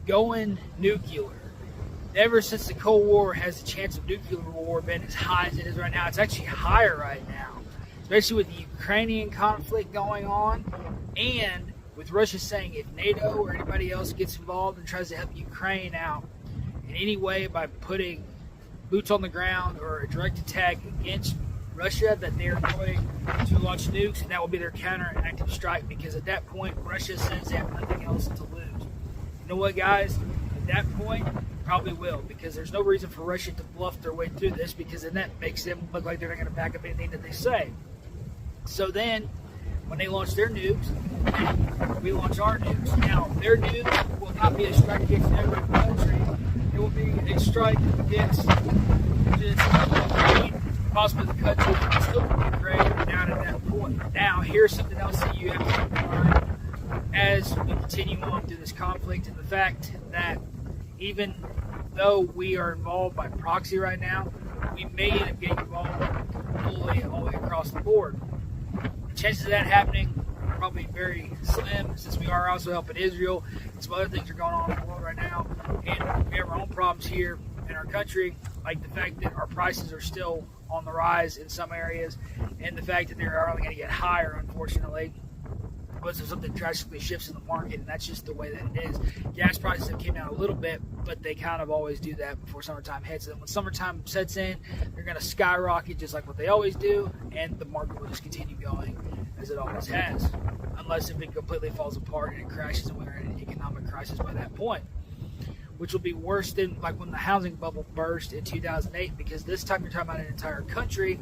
going nuclear. Ever since the Cold War has the chance of nuclear war been as high as it is right now. It's actually higher right now, especially with the Ukrainian conflict going on, and with Russia saying if NATO or anybody else gets involved and tries to help Ukraine out in any way by putting boots on the ground or a direct attack against Russia, that they're going to launch nukes, and that will be their counter-active strike, because at that point, Russia says they have nothing else to lose. You know what, guys? At that point, probably will, because there's no reason for Russia to bluff their way through this, because then that makes them look like they're not going to back up anything that they say. So then, when they launch their nukes, we launch our nukes. Now, their nukes will not be a strike against every country. It will be a strike against Ukraine, possibly the country that still be Ukraine down at that point. Now, here's something else that you have to keep in mind as we continue on through this conflict, and the fact that even though we are involved by proxy right now, we may end up getting involved fully all the way across the board. The chances of that happening are probably very slim, since we are also helping Israel and some other things are going on in the world right now, and we have our own problems here in our country, like the fact that our prices are still on the rise in some areas, and the fact that they're only going to get higher, unfortunately, unless if something drastically shifts in the market, and that's just the way that it is. Gas prices have came down a little bit, but they kind of always do that before summertime hits. And when summertime sets in, they're going to skyrocket just like what they always do, and the market will just continue going as it always has, unless if it completely falls apart and it crashes and we're in an economic crisis by that point, which will be worse than like when the housing bubble burst in 2008, because this time you're talking about an entire country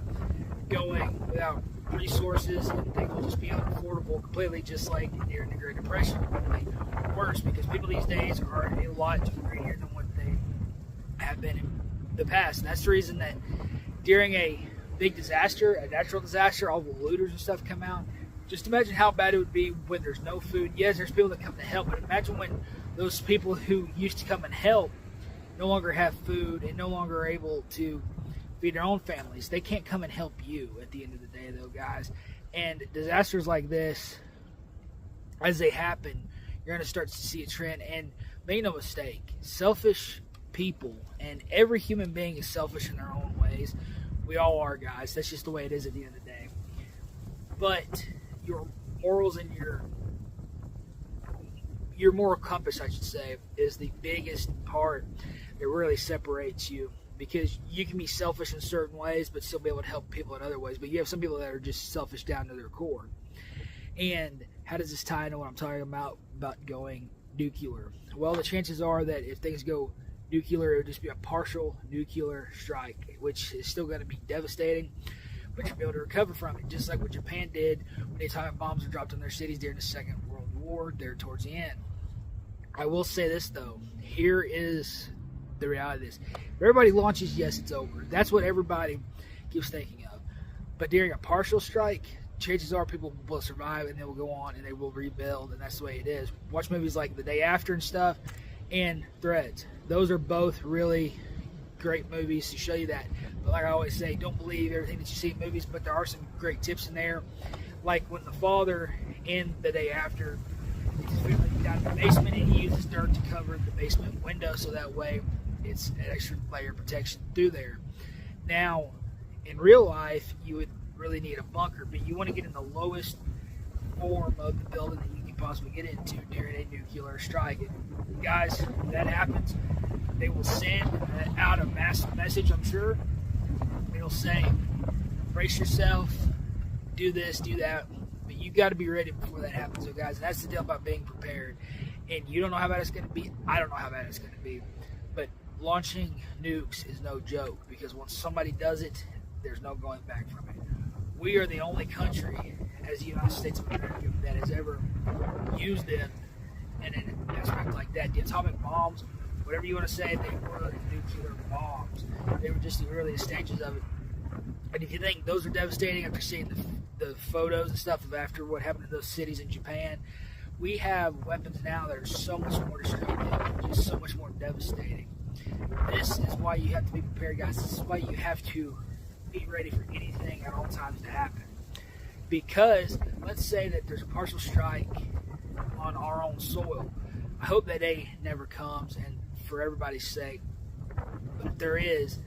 going without resources, and things will just be unaffordable completely, just like during the Great Depression, only worse, because people these days are a lot greedier than what they have been in the past. And that's the reason that during a big disaster, a natural disaster, all the looters and stuff come out. Just imagine how bad it would be when there's no food. Yes, there's people that come to help, but imagine when those people who used to come and help no longer have food and no longer are able to feed their own families. They can't come and help you at the end of the day, though, guys. And disasters like this, as they happen, you're going to start to see a trend. And make no mistake, selfish people, and every human being is selfish in their own ways. We all are, guys. That's just the way it is at the end of the day. But your morals and your moral compass, I should say, is the biggest part that really separates you. Because you can be selfish in certain ways, but still be able to help people in other ways. But you have some people that are just selfish down to their core. And how does this tie into what I'm talking about going nuclear? Well, the chances are that if things go nuclear, it would just be a partial nuclear strike, which is still going to be devastating, but you'll be able to recover from it, just like what Japan did when the atomic bombs were dropped on their cities during the Second World War, there towards the end. I will say this, though. Here is the reality is, if everybody launches, yes, it's over. That's what everybody keeps thinking of. But during a partial strike, chances are people will survive, and they will go on and they will rebuild, and that's the way it is. Watch movies like The Day After and stuff, and Threads. Those are both really great movies to show you that. But like I always say, don't believe everything that you see in movies, but there are some great tips in there. Like when the father in The Day After is down in the basement, and he uses dirt to cover the basement window, so that way it's an extra layer of protection through there. Now, in real life, you would really need a bunker, but you want to get in the lowest form of the building that you can possibly get into during a nuclear strike. And guys, when that happens, they will send out a massive message, I'm sure. They'll say, brace yourself, do this, do that, but you got to be ready before that happens. So guys, that's the deal about being prepared. And you don't know how bad it's going to be. I don't know how bad it's going to be. But launching nukes is no joke, because once somebody does it, there's no going back from it. We are the only country, as the United States of America, that has ever used them in an aspect like that. The atomic bombs, whatever you want to say, they were nuclear bombs. They were just the earliest stages of it. And if you think those are devastating after seeing the photos and stuff of after what happened to those cities in Japan, we have weapons now that are so much more destructive, just so much more devastating. This is why you have to be prepared, guys. This is why you have to be ready for anything at all times to happen. Because let's say that there's a partial strike on our own soil. I hope that day never comes, and for everybody's sake. But if there is,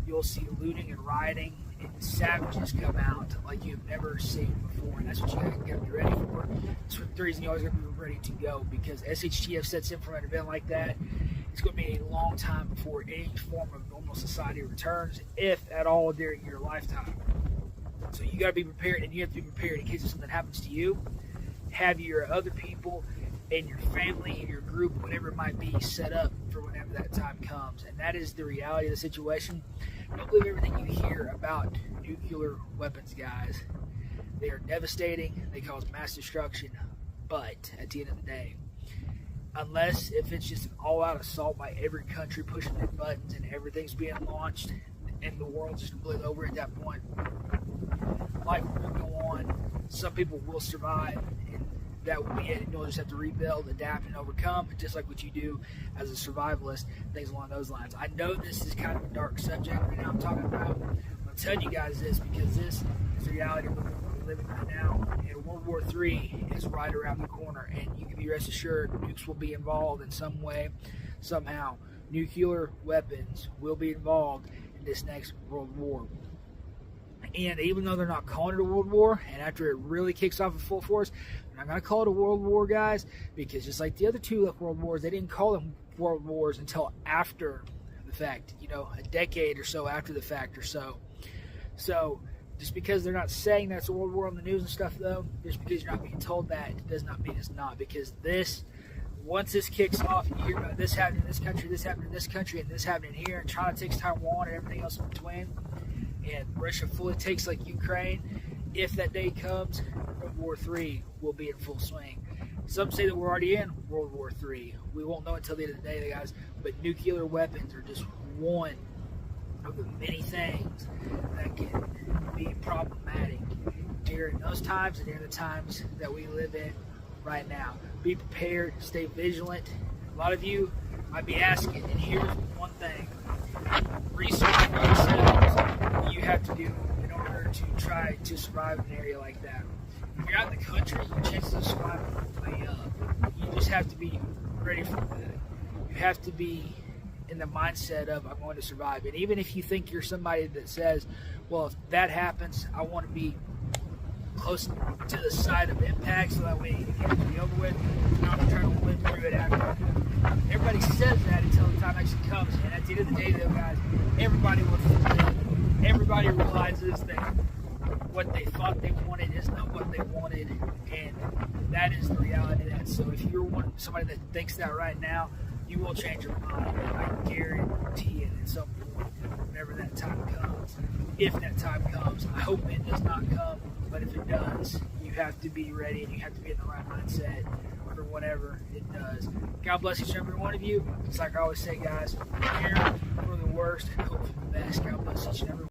you'll see looting and rioting and savages come out like you've never seen before, and that's what you got to be ready for. That's the reason you always got to be ready to go, because SHTF sets in for an event like that. It's going to be a long time before any form of normal society returns, if at all during your lifetime. So you got to be prepared, and you have to be prepared in case if something happens to you. Have your other people and your family and your group, whatever it might be, set up for whenever that time comes. And that is the reality of the situation. Don't believe everything you hear about nuclear weapons, guys. They are devastating. They cause mass destruction. But at the end of the day, unless if it's just an all-out assault by every country pushing their buttons and everything's being launched and the world's just completely over at that point, life will go on. Some people will survive, and that will be it. You'll just have to rebuild, adapt, and overcome, just like what you do as a survivalist, things along those lines. I know this is kind of a dark subject right now I'm talking about. I'm telling you guys this because this is the reality of the world we're living right now. And World War III is right around the corner, and you can be rest assured nukes will be involved in some way, somehow. Nuclear weapons will be involved in this next World War. And even though they're not calling it a world war, and after it really kicks off in full force, they're not going to call it a world war, guys, because just like the other two world wars, they didn't call them world wars until after the fact, a decade or so after the fact or so. So just because they're not saying that's a world war on the news and stuff, though, just because you're not being told that, it does not mean it's not. Because once this kicks off, you hear about this happening in this country, this happening in this country, and this happening here, and China takes Taiwan and everything else in between, and Russia fully takes like Ukraine. If that day comes, World War III will be in full swing. Some say that we're already in World War III. We won't know until the end of the day, guys. But nuclear weapons are just one of the many things that can be problematic during those times and during the times that we live in right now. Be prepared, stay vigilant. A lot of you might be asking, and here's one thing. Research for yourselves you have to do in order to try to survive in an area like that. If you're out in the country, your chances of survival are way up. You just have to be ready for that. You have to be in the mindset of, I'm going to survive. And even if you think you're somebody that says, well, if that happens, I want to be close to the side of impact so that way it can be over with, and I'm trying to live through it after. Everybody says that until the time actually comes, and at the end of the day, though, guys, everybody wants to live. Everybody realizes that what they thought they wanted is not what they wanted, and that is the reality of that. So if you're somebody that thinks that right now, you will change your mind. I guarantee it at some point, whenever that time comes. If that time comes, I hope it does not come, but if it does, you have to be ready and you have to be in the right mindset for whatever it does. God bless each and every one of you. It's like I always say, guys, prepare for the worst and hope for the best. God bless each and every one.